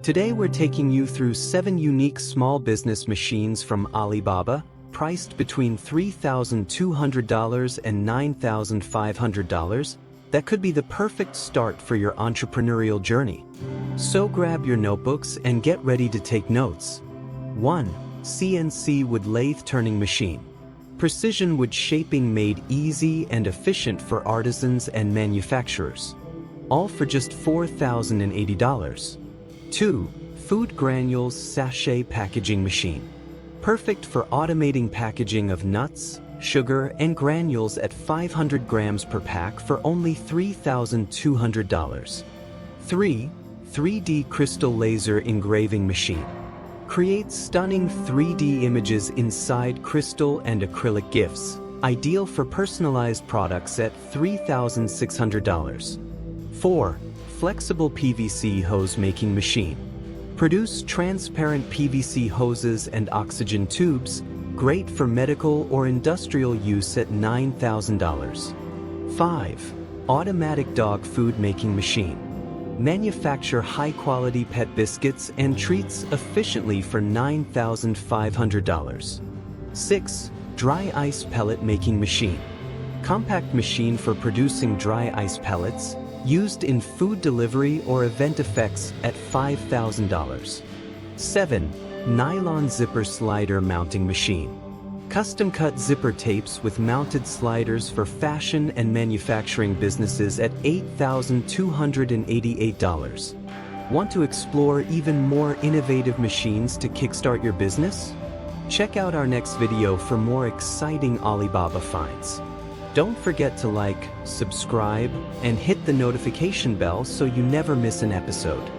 Today we're taking you through 7 unique small business machines from Alibaba, priced between $3,200 and $9,500, that could be the perfect start for your entrepreneurial journey. So grab your notebooks and get ready to take notes. 1. CNC wood lathe turning machine. Precision wood shaping made easy and efficient for artisans and manufacturers. All for just $4,080. 2. Food Granules Sachet Packaging Machine. Perfect for automating packaging of nuts, sugar, and granules at 500 grams per pack for only $3,200. 3. 3D Crystal Laser Engraving Machine. Creates stunning 3D images inside crystal and acrylic gifts, ideal for personalized products at $3,600. 4. Flexible PVC Hose Making Machine. Produce transparent PVC hoses and oxygen tubes, great for medical or industrial use at $9,000. 5. Automatic Dog Food Making Machine. Manufacture high-quality pet biscuits and treats efficiently for $9,500. 6. Dry Ice Pellet Making Machine. Compact machine for producing dry ice pellets, used in food delivery or event effects at $5,000. 7. Nylon Zipper Slider Mounting Machine. Custom-cut zipper tapes with mounted sliders for fashion and manufacturing businesses at $8,288. Want to explore even more innovative machines to kickstart your business? Check out our next video for more exciting Alibaba finds. Don't forget to like, subscribe, and hit the notification bell so you never miss an episode.